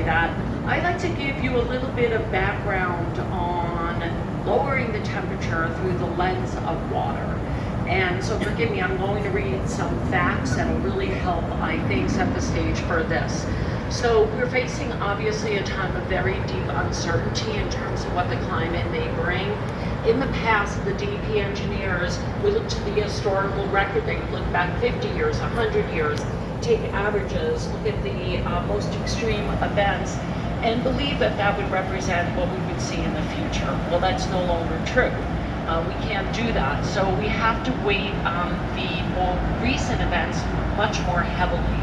that, I'd like to give you a little bit of background on lowering the temperature through the lens of water. And so forgive me, I'm going to read some facts that will really help, I think, set the stage for this. So we're facing obviously a time of very deep uncertainty in terms of what the climate may bring. In the past, the DEP engineers would look to the historical record. They would look back 50 years, 100 years, take averages, look at the most extreme events, and believe that that would represent what we would see in the future. Well, that's no longer true. We can't do that. So we have to weight the more recent events much more heavily.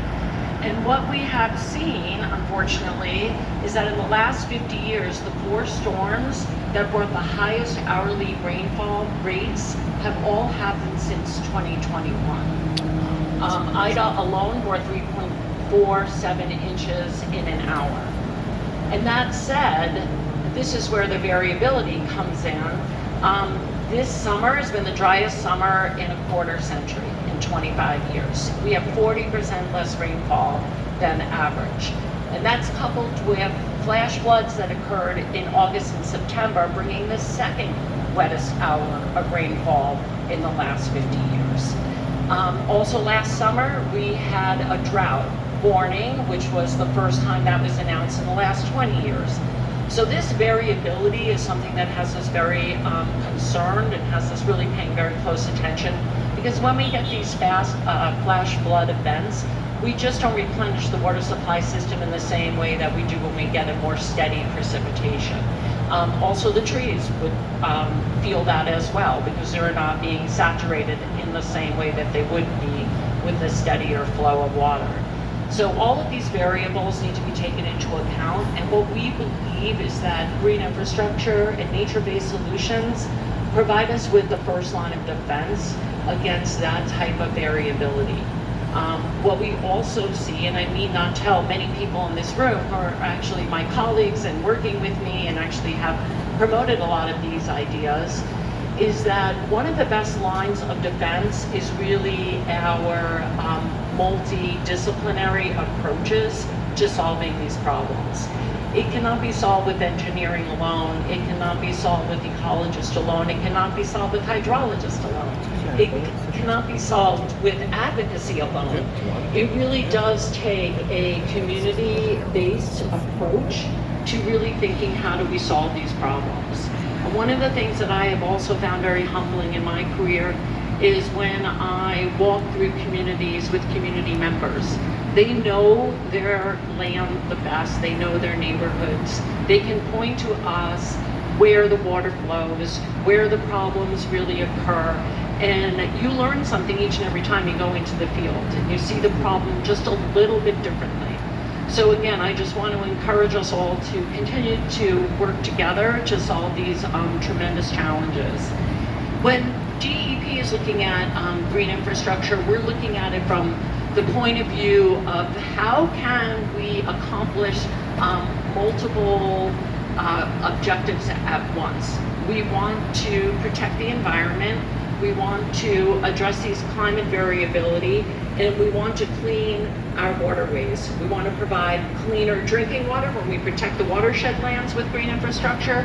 And what we have seen, unfortunately, is that in the last 50 years, the 4 storms that brought the highest hourly rainfall rates have all happened since 2021. Ida alone brought 3.47 inches in an hour. And that said, this is where the variability comes in. This summer has been the driest summer in a quarter century, in 25 years. We have 40% less rainfall than average. And that's coupled with flash floods that occurred in August and September, bringing the second wettest hour of rainfall in the last 50 years. Also last summer, we had a drought warning, which was the first time that was announced in the last 20 years. So this variability is something that has us very concerned and has us really paying very close attention, because when we get these fast flash flood events, we just don't replenish the water supply system in the same way that we do when we get a more steady precipitation. Also the trees would feel that as well, because they're not being saturated in the same way that they would be with the steadier flow of water. So all of these variables need to be taken into account, and what we believe is that green infrastructure and nature-based solutions provide us with the first line of defense against that type of variability. What we also see, and I need not tell many people in this room who are actually my colleagues and working with me and actually have promoted a lot of these ideas, is that one of the best lines of defense is really our multidisciplinary approaches to solving these problems. It cannot be solved with engineering alone. It cannot be solved with ecologists alone. It cannot be solved with hydrologists alone. It cannot be solved with advocacy alone. It really does take a community-based approach to really thinking, how do we solve these problems? And one of the things that I have also found very humbling in my career is when I walk through communities with community members. They know their land the best, they know their neighborhoods. They can point to us where the water flows, where the problems really occur, and you learn something each and every time you go into the field, and you see the problem just a little bit differently. So again, I just want to encourage us all to continue to work together to solve these tremendous challenges. When DEP is looking at green infrastructure, we're looking at it from the point of view of how can we accomplish multiple objectives at once. We want to protect the environment, we want to address these climate variability, and we want to clean our waterways. We want to provide cleaner drinking water when we protect the watershed lands with green infrastructure,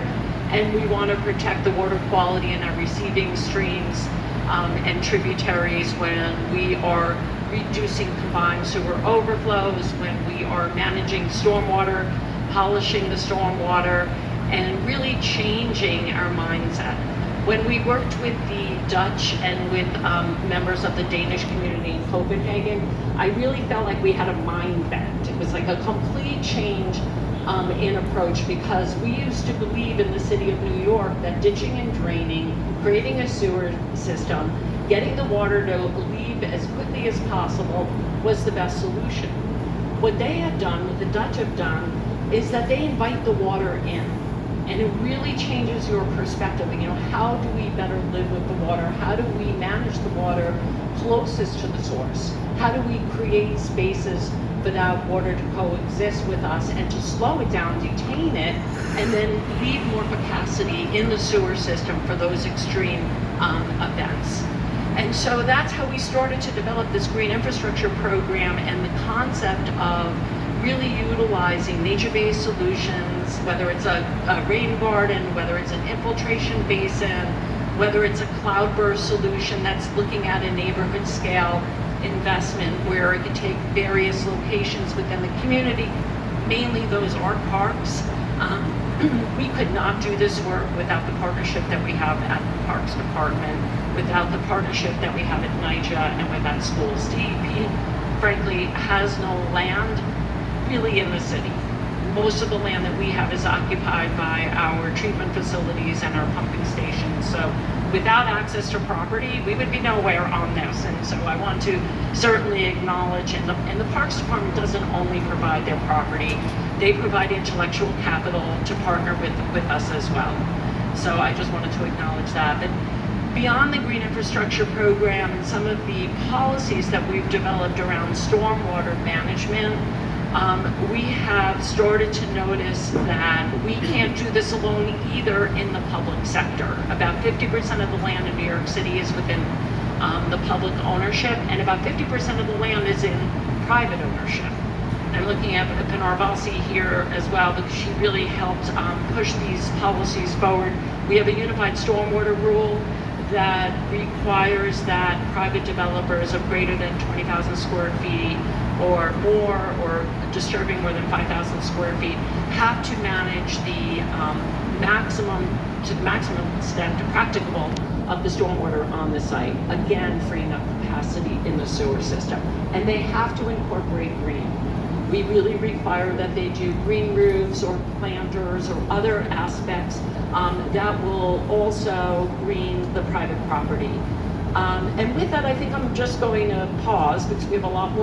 and we want to protect the water quality in our receiving streams and tributaries when we are reducing combined sewer overflows, when we are managing stormwater, polishing the stormwater, and really changing our mindset. When we worked with the Dutch and with members of the Danish community in Copenhagen, I really felt like we had a mind bend. It was like a complete change in approach, because we used to believe in the city of New York that ditching and draining, creating a sewer system, getting the water to leave as quickly as possible was the best solution. What they have done, what the Dutch have done, is that they invite the water in. And it really changes your perspective. You know, how do we better live with the water? How do we manage the water closest to the source? How do we create spaces for that water to coexist with us and to slow it down, detain it, and then leave more capacity in the sewer system for those extreme events? And so that's how we started to develop this green infrastructure program, and the concept of really utilizing nature-based solutions, whether it's a rain garden, whether it's an infiltration basin, whether it's a cloudburst solution that's looking at a neighborhood scale investment where it could take various locations within the community. Mainly those are parks. We could not do this work without the partnership that we have at the Parks Department, without the partnership that we have at NYCHA and without schools. DEP, frankly, has no land really in the city. Most of the land that we have is occupied by our treatment facilities and our pumping stations. So without access to property, we would be nowhere on this. And so I want to certainly acknowledge, and the Parks Department doesn't only provide their property, they provide intellectual capital to partner with us as well. So I just wanted to acknowledge that. But beyond the green infrastructure program and some of the policies that we've developed around stormwater management, we have started to notice that we can't do this alone either in the public sector. About 50% of the land in New York City is within the public ownership, and about 50% of the land is in private ownership. I'm looking at Pinar Valsi here as well, because she really helped push these policies forward. We have a unified stormwater rule that requires that private developers of greater than 20,000 square feet or more, or disturbing more than 5,000 square feet, have to manage the to the maximum extent practicable of the stormwater on the site, again freeing up capacity in the sewer system. And they have to incorporate green. We really require that they do green roofs or planters or other aspects that will also green the private property. And with that, I think I'm just going to pause because we have a lot more